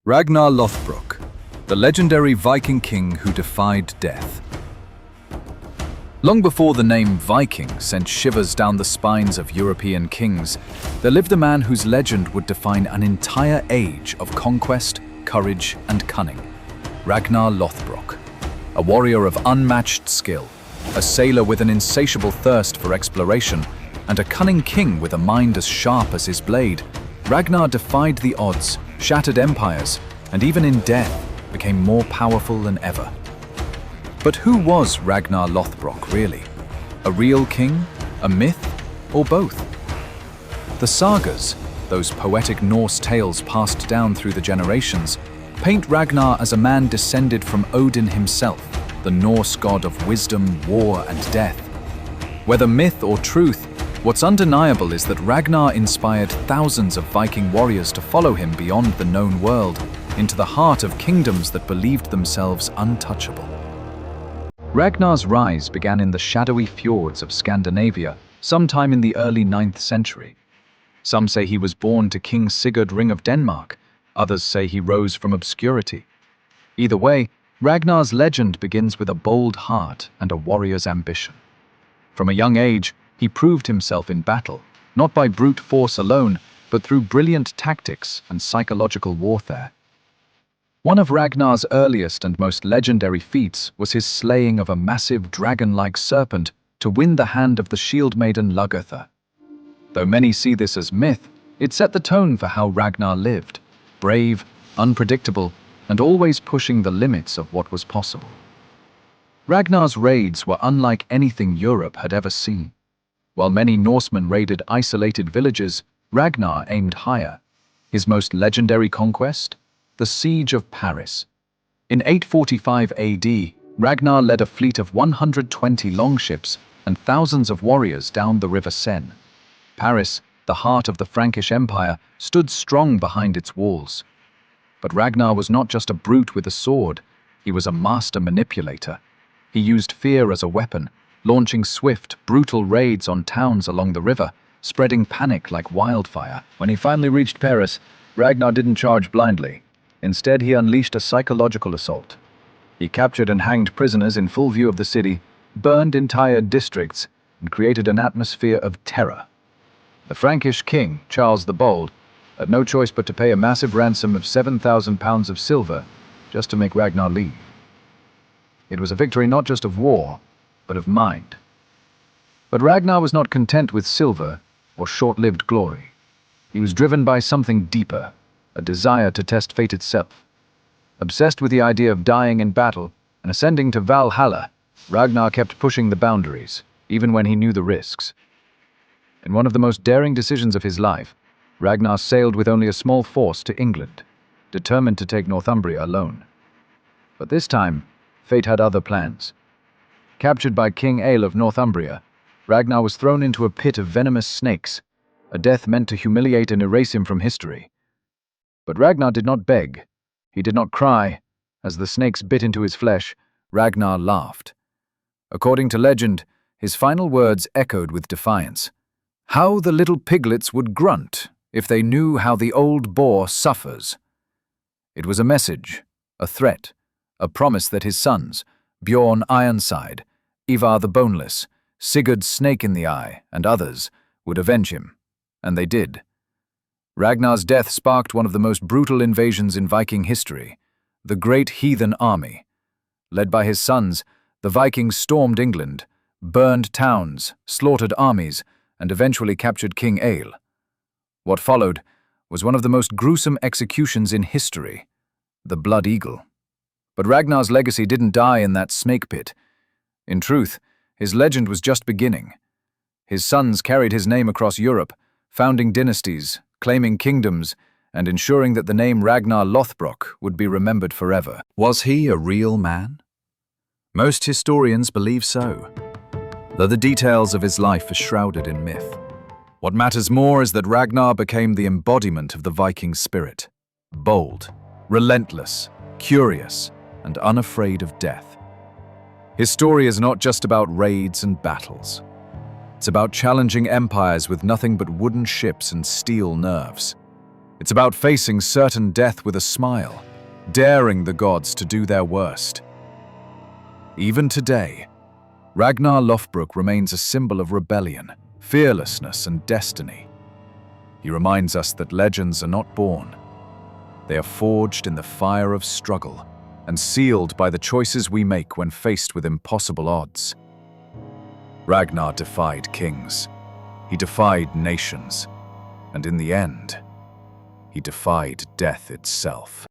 Ragnar Lothbrok, the legendary Viking king who defied death. Long before the name Viking sent shivers down the spines of European kings, there lived a man whose legend would define an entire age of conquest, courage, and cunning. Ragnar Lothbrok, a warrior of unmatched skill, a sailor with an insatiable thirst for exploration, and a cunning king with a mind as sharp as his blade, Ragnar defied the odds, shattered empires, and even in death became more powerful than ever. But who was Ragnar Lothbrok really? A real king, a myth, or both? The sagas, those poetic Norse tales passed down through the generations, paint Ragnar as a man descended from Odin himself, the Norse god of wisdom, war, and death. Whether myth or truth, what's undeniable is that Ragnar inspired thousands of Viking warriors to follow him beyond the known world, into the heart of kingdoms that believed themselves untouchable. Ragnar's rise began in the shadowy fjords of Scandinavia sometime in the early 9th century. Some say he was born to King Sigurd Ring of Denmark, others say he rose from obscurity. Either way, Ragnar's legend begins with a bold heart and a warrior's ambition. From a young age, he proved himself in battle, not by brute force alone, but through brilliant tactics and psychological warfare. One of Ragnar's earliest and most legendary feats was his slaying of a massive dragon-like serpent to win the hand of the shield maiden Lagertha. Though many see this as myth, it set the tone for how Ragnar lived, brave, unpredictable, and always pushing the limits of what was possible. Ragnar's raids were unlike anything Europe had ever seen. While many Norsemen raided isolated villages, Ragnar aimed higher. His most legendary conquest? The Siege of Paris. In 845 AD, Ragnar led a fleet of 120 longships and thousands of warriors down the river Seine. Paris, the heart of the Frankish Empire, stood strong behind its walls. But Ragnar was not just a brute with a sword, he was a master manipulator. He used fear as a weapon, launching swift, brutal raids on towns along the river, spreading panic like wildfire. When he finally reached Paris, Ragnar didn't charge blindly. Instead, he unleashed a psychological assault. He captured and hanged prisoners in full view of the city, burned entire districts, and created an atmosphere of terror. The Frankish king, Charles the Bold, had no choice but to pay a massive ransom of 7,000 pounds of silver just to make Ragnar leave. It was a victory not just of war, but of mind. But Ragnar was not content with silver or short-lived glory. He was driven by something deeper, a desire to test fate itself. Obsessed with the idea of dying in battle and ascending to Valhalla, Ragnar kept pushing the boundaries, even when he knew the risks. In one of the most daring decisions of his life, Ragnar sailed with only a small force to England, determined to take Northumbria alone. But this time, fate had other plans. Captured by King Eil of Northumbria, Ragnar was thrown into a pit of venomous snakes, a death meant to humiliate and erase him from history. But Ragnar did not beg. He did not cry. As the snakes bit into his flesh, Ragnar laughed. According to legend, his final words echoed with defiance. How the little piglets would grunt if they knew how the old boar suffers. It was a message, a threat, a promise that his sons, Bjorn Ironside, Ivar the Boneless, Sigurd Snake in the Eye, and others, would avenge him. And they did. Ragnar's death sparked one of the most brutal invasions in Viking history, the Great Heathen Army. Led by his sons, the Vikings stormed England, burned towns, slaughtered armies, and eventually captured King Eil. What followed was one of the most gruesome executions in history, the Blood Eagle. But Ragnar's legacy didn't die in that snake pit. In truth, his legend was just beginning. His sons carried his name across Europe, founding dynasties, claiming kingdoms, and ensuring that the name Ragnar Lothbrok would be remembered forever. Was he a real man? Most historians believe so, though the details of his life are shrouded in myth. What matters more is that Ragnar became the embodiment of the Viking spirit. Bold, relentless, curious, and unafraid of death. His story is not just about raids and battles. It's about challenging empires with nothing but wooden ships and steel nerves. It's about facing certain death with a smile, daring the gods to do their worst. Even today, Ragnar Lothbrok remains a symbol of rebellion, fearlessness, and destiny. He reminds us that legends are not born. They are forged in the fire of struggle and sealed by the choices we make when faced with impossible odds. Ragnar defied kings. He defied nations. And in the end, he defied death itself.